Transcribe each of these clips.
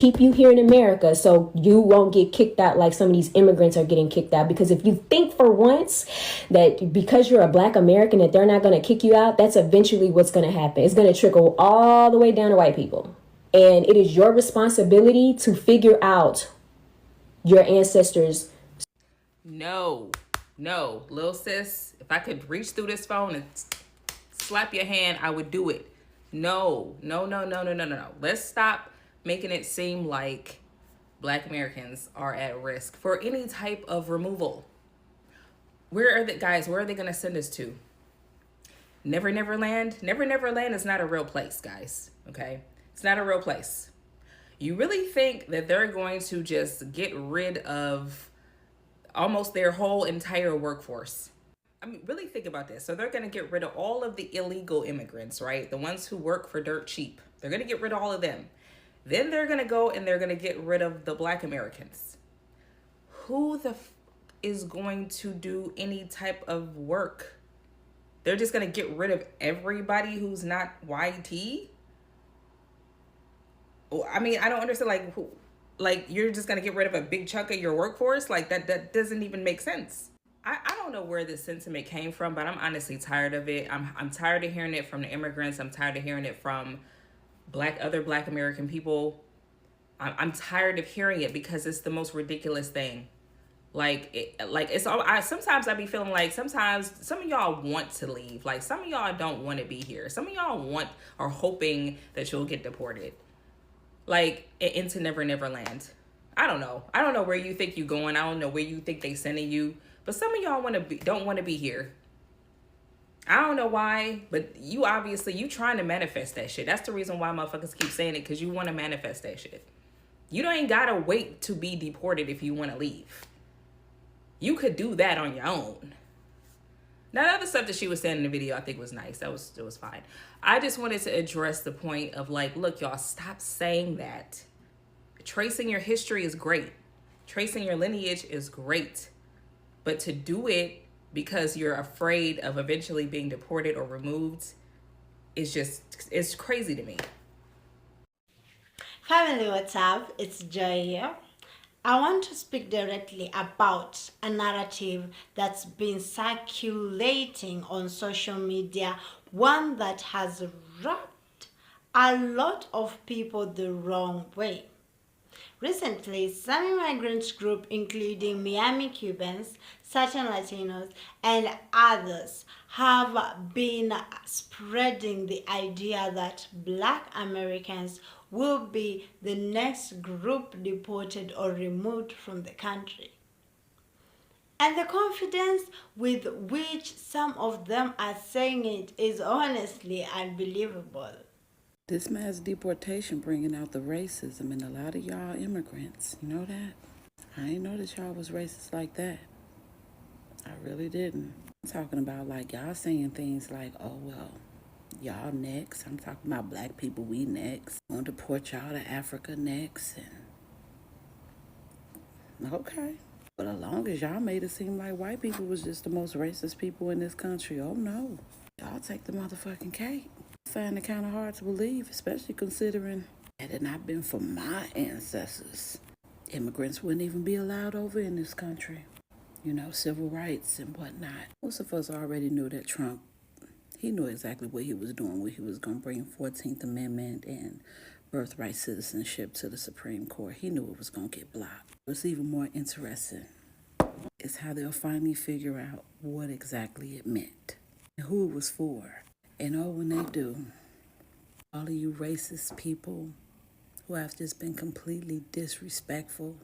keep you here in America so you won't get kicked out like some of these immigrants are getting kicked out. Because if you think for once that because you're a Black American that they're not going to kick you out, that's eventually what's going to happen. It's going to trickle all the way down to white people. And it is your responsibility to figure out your ancestors. No, little sis, if I could reach through this phone and slap your hand, I would do it. No. Let's stop making it seem like Black Americans are at risk for any type of removal. Where are they going to send us to? Never Never Land? Never Never Land is not a real place, guys. Okay? It's not a real place. You really think that they're going to just get rid of almost their whole entire workforce? I mean, really think about this. So they're going to get rid of all of the illegal immigrants, right? The ones who work for dirt cheap. They're going to get rid of all of them. Then they're going to go and they're going to get rid of the Black Americans. Who the is going to do any type of work? They're just going to get rid of everybody who's not YT? I mean, I don't understand, like, who, like, you're just going to get rid of a big chunk of your workforce? Like, that doesn't even make sense. I don't know where this sentiment came from, but I'm honestly tired of it. I'm tired of hearing it from the immigrants. I'm tired of hearing it from other Black American people. I'm tired of hearing it because it's the most ridiculous thing. Sometimes I be feeling like sometimes some of y'all want to leave. Like, some of y'all don't want to be here. Some of y'all are hoping that you'll get deported, like, into Never Never Land. I don't know where you think you're going. I don't know where you think they sending you. But some of y'all don't want to be here. I don't know why, but you trying to manifest that shit. That's the reason why motherfuckers keep saying it, because you want to manifest that shit. You ain't gotta wait to be deported if you want to leave. You could do that on your own. Now, the other stuff that she was saying in the video, I think was nice. It was fine. I just wanted to address the point of, like, look, y'all, stop saying that. Tracing your history is great. Tracing your lineage is great. But to do it because you're afraid of eventually being deported or removed it's crazy to me. Family, what's up? It's Joy here. I want to speak directly about a narrative that's been circulating on social media, one that has rubbed a lot of people the wrong way. Recently, some immigrant groups, including Miami Cubans, certain Latinos, and others, have been spreading the idea that Black Americans will be the next group deported or removed from the country. And the confidence with which some of them are saying it is honestly unbelievable. This mass deportation bringing out the racism in a lot of y'all immigrants. You know that? I ain't know that y'all was racist like that. I really didn't. I'm talking about, like, y'all saying things like, oh, well, y'all next. I'm talking about Black people, we next. Gonna deport y'all to Africa next. And okay. But as long as y'all made it seem like white people was just the most racist people in this country, oh no. Y'all take the motherfucking cake. I find it kind of hard to believe, especially considering had it not been for my ancestors, immigrants wouldn't even be allowed over in this country. You know, civil rights and whatnot. Most of us already knew that Trump, he knew exactly what he was doing, where he was going to bring 14th Amendment and birthright citizenship to the Supreme Court. He knew it was going to get blocked. What's even more interesting is how they'll finally figure out what exactly it meant and who it was for. And oh, when they do, all of you racist people who have just been completely disrespectful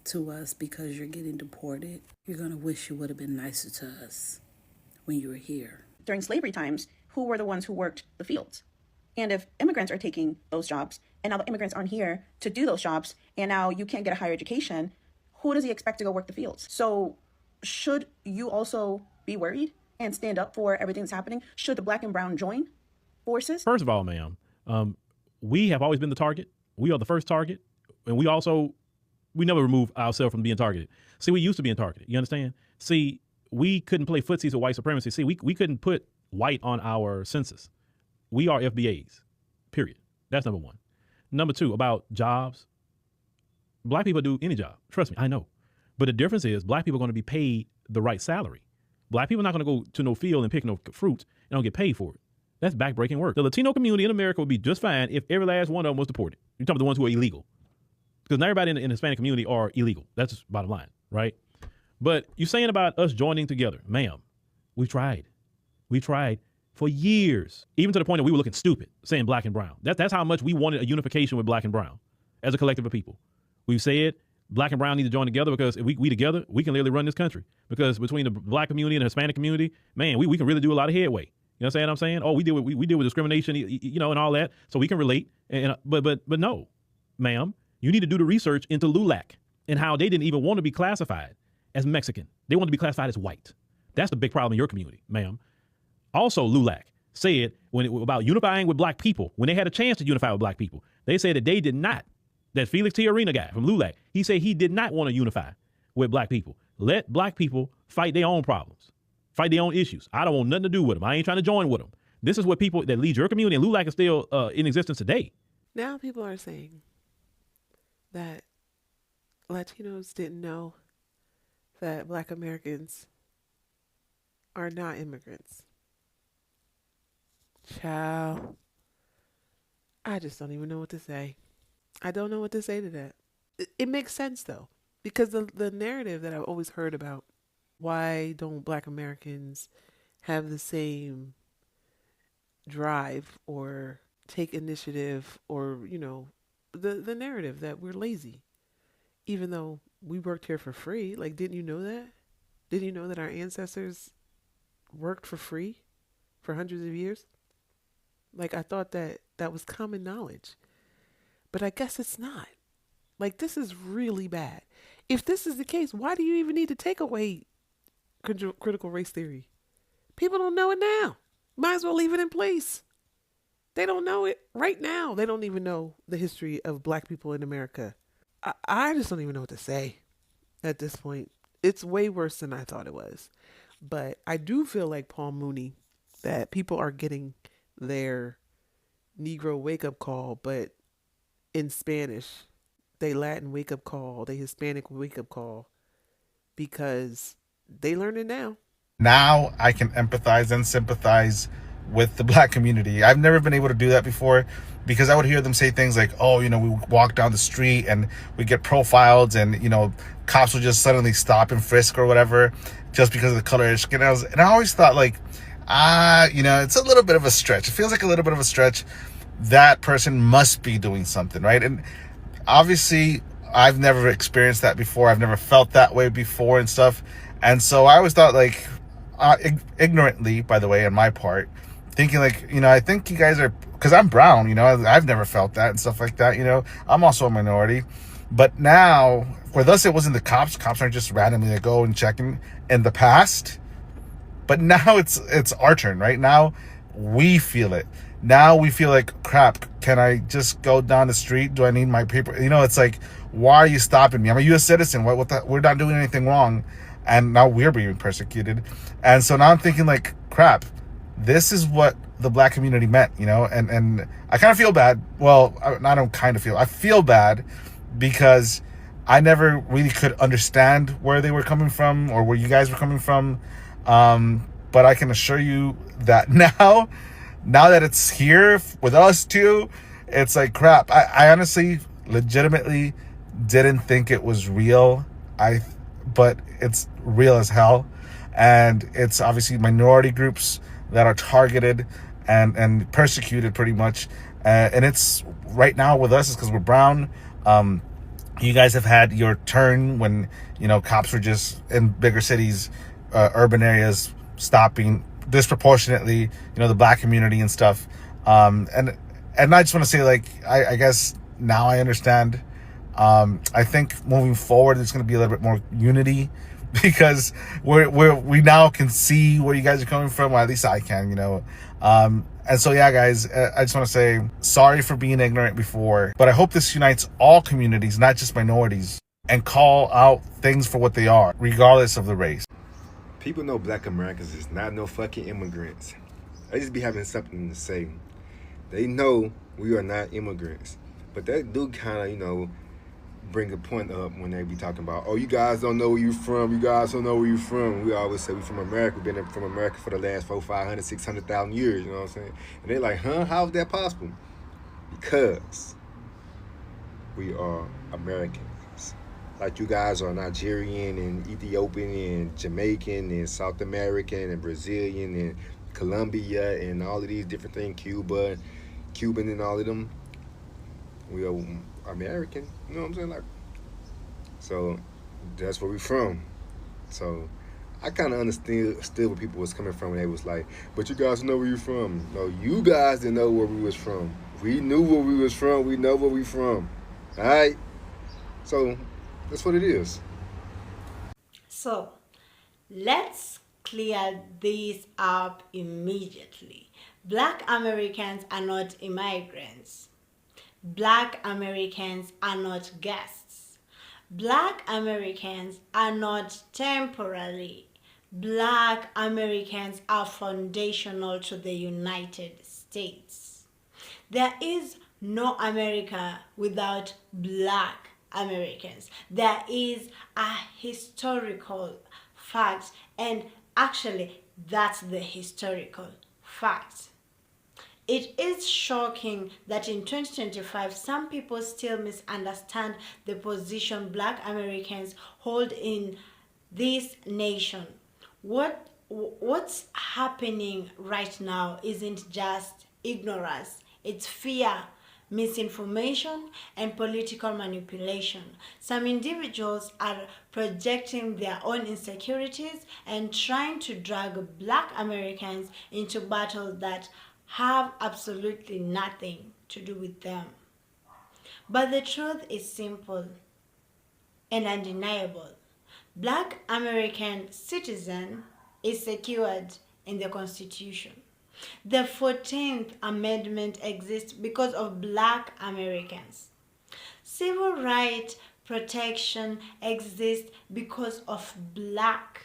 to us because you're getting deported, you're going to wish you would have been nicer to us when you were here. During slavery times, who were the ones who worked the fields? And if immigrants are taking those jobs, and now the immigrants aren't here to do those jobs, and now you can't get a higher education, who does he expect to go work the fields? So should you also be worried and stand up for everything that's happening? Should the Black and brown join forces? First of all, ma'am, we have always been the target. We are the first target. And we never remove ourselves from being targeted. See, we used to being targeted. You understand? See, we couldn't play footsies with white supremacy. See, we couldn't put white on our census. We are FBAs, period. That's number one. Number two, about jobs. Black people do any job. Trust me, I know. But the difference is black people are going to be paid the right salary. Black people are not going to go to no field and pick no fruits and don't get paid for it. That's backbreaking work. The Latino community in America would be just fine if every last one of them was deported. You're talking about the ones who are illegal. Because not everybody in the Hispanic community are illegal. That's just bottom line, right? But you're saying about us joining together. Ma'am, we tried. We tried for years, even to the point that we were looking stupid, saying black and brown. That's how much we wanted a unification with black and brown as a collective of people. We've said black and brown need to join together because if we together, we can literally run this country. Because between the black community and the Hispanic community, man, we can really do a lot of headway. You know what I'm saying? Oh, we deal with discrimination, you know, and all that, so we can relate. But no, ma'am, you need to do the research into LULAC and how they didn't even want to be classified as Mexican. They want to be classified as white. That's the big problem in your community, ma'am. Also, LULAC said about unifying with black people, when they had a chance to unify with black people, they said that they did not. That Felix Tiarina guy from LULAC, he said he did not want to unify with black people. Let black people fight their own problems, fight their own issues. I don't want nothing to do with them. I ain't trying to join with them. This is what people that lead your community, and LULAC is still in existence today. Now people are saying that Latinos didn't know that black Americans are not immigrants. Child, I just don't even know what to say. I don't know what to say to that. It makes sense though, because the narrative that I've always heard about why don't black Americans have the same drive or take initiative or, you know, the narrative that we're lazy, even though we worked here for free. Like, didn't you know that? Didn't you know that our ancestors worked for free for hundreds of years? Like, I thought that was common knowledge. But I guess it's not. Like, this is really bad. If this is the case, why do you even need to take away critical race theory? People don't know it now. Might as well leave it in place. They don't know it right now. They don't even know the history of black people in America. I just don't even know what to say at this point. It's way worse than I thought it was. But I do feel like Paul Mooney, that people are getting their Negro wake-up call, but in Spanish, they Latin wake-up call, they Hispanic wake-up call, because they learn it now. Now I can empathize and sympathize with the black community. I've never been able to do that before because I would hear them say things like, oh, you know, we walk down the street and we get profiled and, you know, cops will just suddenly stop and frisk or whatever just because of the color of their skin. And I always thought like, you know, it's a little bit of a stretch. It feels like a little bit of a stretch. That person must be doing something, right? And obviously I've never experienced that before. I've never felt that way before and stuff. And so I always thought like, ignorantly, by the way, on my part, thinking like, you know, I think you guys are, because I'm brown, you know, I've never felt that and stuff like that, you know, I'm also a minority. But now, with us, it wasn't the cops. Cops aren't just randomly like go and checking in the past. But now it's our turn, right? Now we feel it. Now we feel like, crap, can I just go down the street? Do I need my paper? You know, it's like, why are you stopping me? I'm a U.S. citizen. We're not doing anything wrong. And now we're being persecuted. And so now I'm thinking like, crap, this is what the black community meant, you know? And I kind of feel bad. Well, I feel bad because I never really could understand where they were coming from or where you guys were coming from. But I can assure you that now that it's here with us too, it's like, crap. I honestly, legitimately didn't think it was real. But it's real as hell. And it's obviously minority groups that are targeted and persecuted pretty much. And it's right now with us is because we're brown. You guys have had your turn when, you know, cops were just in bigger cities, urban areas, stopping disproportionately, you know, the black community and stuff. And I just want to say, like, I guess now I understand. I think moving forward, there's going to be a little bit more unity because we now can see where you guys are coming from. Well, at least I can, you know. And so, yeah, guys, I just want to say sorry for being ignorant before, but I hope this unites all communities, not just minorities, and call out things for what they are, regardless of the race. People know black Americans is not no fucking immigrants. I just be having something to say. They know we are not immigrants, but that do kind of, you know, bring a point up when they be talking about, oh, you guys don't know where you from. You guys don't know where you from. We always say we from America. We've been from America for the last 400, 500, 600,000 years. You know what I'm saying? And they're like, huh? How is that possible? Because we are Americans. Like you guys are Nigerian and Ethiopian and Jamaican and South American and Brazilian and Colombia and all of these different things, Cuban and all of them. We are American. You know what I'm saying? Like, so that's where we from. So I kind of understood where people was coming from when they was like, but you guys know where you from. No, you guys didn't know where we was from. We knew where we was from. We know where we from. All right? So that's what it is. So let's clear this up immediately. Black Americans are not immigrants. Black Americans are not guests. Black Americans are not temporary. Black Americans are foundational to the United States. There is no America without Black Americans. There is a historical fact, and actually, that's the historical fact. It is shocking that in 2025, some people still misunderstand the position Black Americans hold in this nation. What's happening right now isn't just ignorance, it's fear, misinformation, and political manipulation. Some individuals are projecting their own insecurities and trying to drag Black Americans into battles that have absolutely nothing to do with them. But the truth is simple and undeniable. Black American citizen is secured in the Constitution. The 14th Amendment exists because of Black Americans. Civil rights protection exists because of Black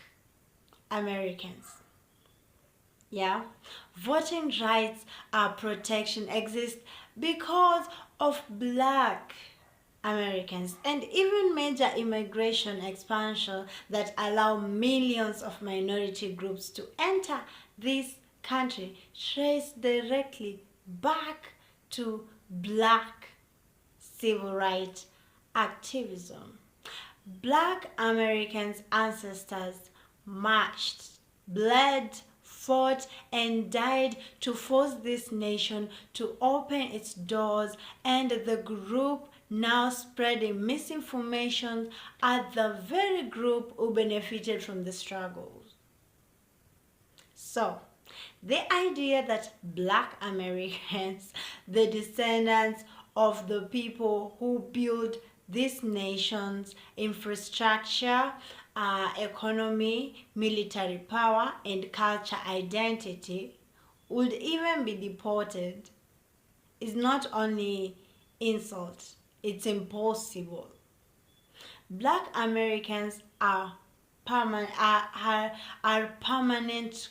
Americans. Yeah, voting rights protection exists because of Black Americans, and even major immigration expansion that allow millions of minority groups to enter this country trace directly back to Black civil rights activism. Black Americans' ancestors marched, bled, fought, and died to force this nation to open its doors, and the group now spreading misinformation are the very group who benefited from the struggles. So, the idea that Black Americans, the descendants of the people who built this nation's infrastructure, economy, military power, and culture identity, would even be deported is not only insult, it's impossible. Black Americans are permanent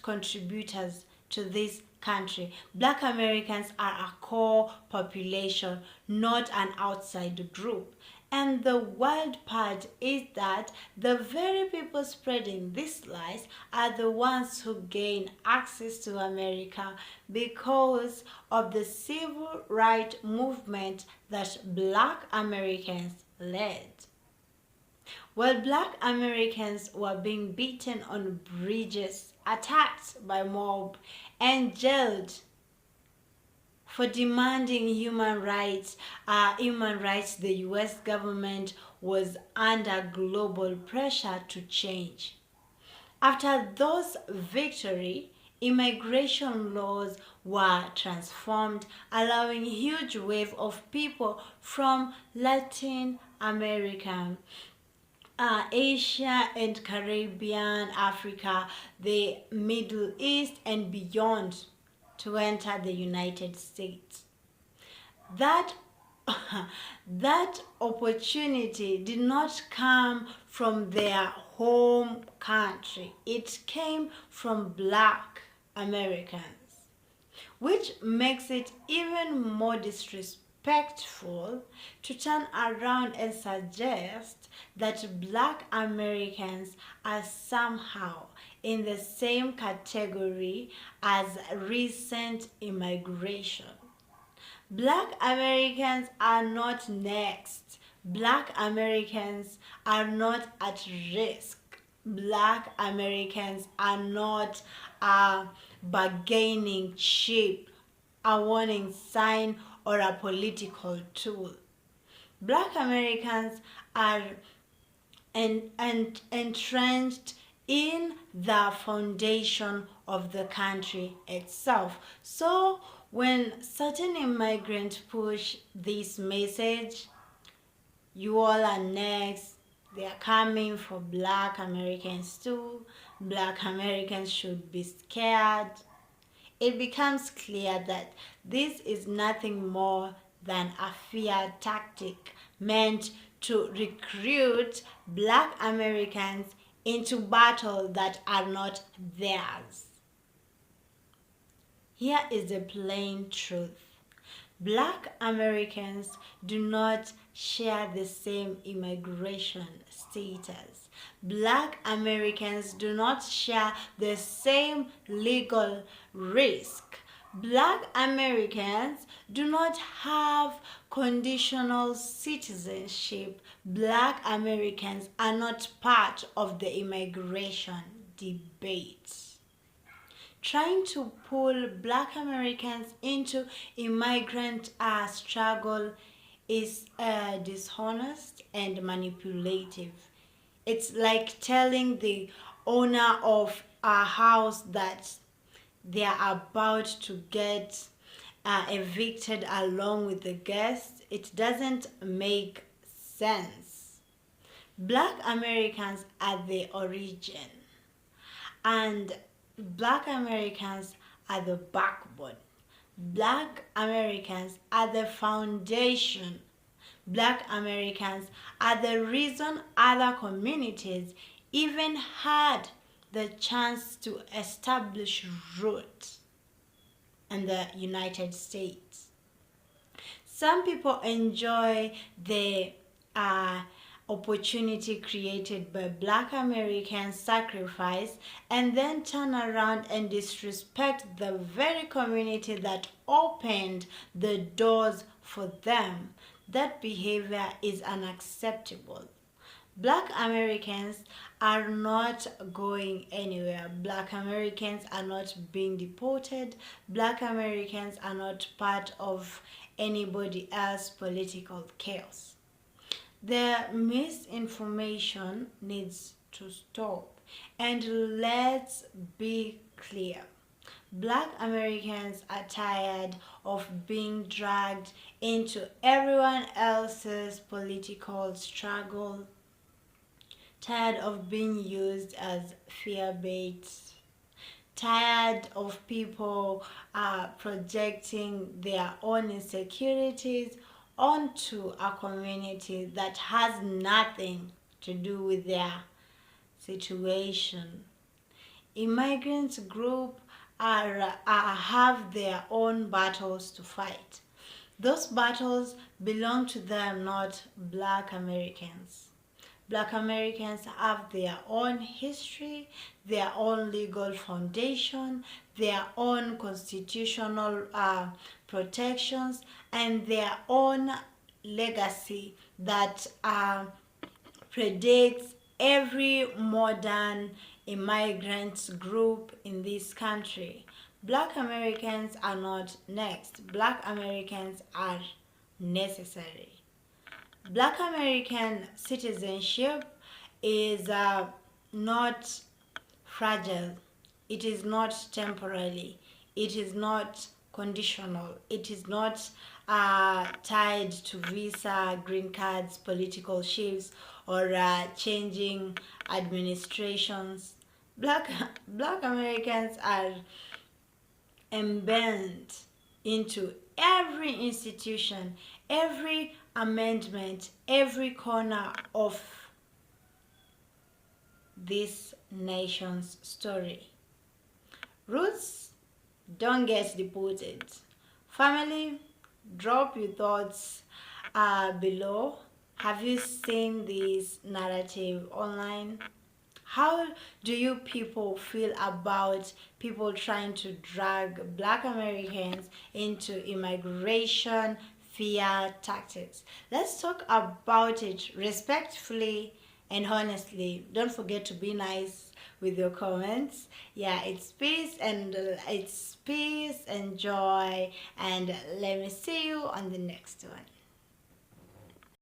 contributors to this country. Black Americans are a core population, not an outside group. And the wild part is that the very people spreading these lies are the ones who gain access to America because of the civil rights movement that Black Americans led. While Black Americans were being beaten on bridges, attacked by mob, and jailed for demanding human rights, the U.S. government was under global pressure to change. After those victory, immigration laws were transformed, allowing huge wave of people from Latin America, Asia and Caribbean, Africa, the Middle East, and beyond to enter the United States. That that opportunity did not come from their home country. It came from Black Americans, which makes it even more disrespectful to turn around and suggest that Black Americans are somehow in the same category as recent immigration. Black Americans are not next. Black Americans are not at risk. Black Americans are not a bargaining chip, a warning sign, or a political tool. Black Americans are entrenched in the foundation of the country itself. So when certain immigrants push this message, you all are next, they are coming for Black Americans too, Black Americans should be scared, it becomes clear that this is nothing more than a fear tactic meant to recruit Black Americans into battles that are not theirs. Here is the plain truth. Black Americans do not share the same immigration status. Black Americans do not share the same legal risk. Black Americans do not have conditional citizenship. Black Americans are not part of the immigration debate. Trying to pull Black Americans into immigrant struggle is dishonest and manipulative. It's like telling the owner of a house that they are about to get evicted along with the guests. It doesn't make sense. Black Americans are the origin, and Black Americans are the backbone. Black Americans are the foundation. Black Americans are the reason other communities even had the chance to establish roots in the United States. Some people enjoy the opportunity created by Black American sacrifice and then turn around and disrespect the very community that opened the doors for them. That behavior is unacceptable. Black Americans are not going anywhere. Black Americans are not being deported. Black Americans are not part of anybody else's political chaos. The misinformation needs to stop. And let's be clear. Black Americans are tired of being dragged into everyone else's political struggle, tired of being used as fear bait, tired of people projecting their own insecurities onto a community that has nothing to do with their situation. Immigrants group have their own battles to fight. Those battles belong to them, not Black Americans. Black Americans have their own history, their own legal foundation, their own constitutional protections, and their own legacy that predates every modern immigrant group in this country. Black Americans are not next. Black Americans are necessary. Black American citizenship is not fragile. It is not temporary. It is not conditional. It is not tied to visa, green cards, political shifts, or changing administrations. Black Americans are embedded into every institution, every amendment, every corner of this nation's story. Roots don't get deported. Family Drop your thoughts below. Have you seen this narrative online? How do you people feel about people trying to drag Black Americans into immigration fear tactics? Let's talk about it respectfully and honestly. Don't forget to be nice with your comments. Yeah, it's peace and joy, and let me see you on the next one.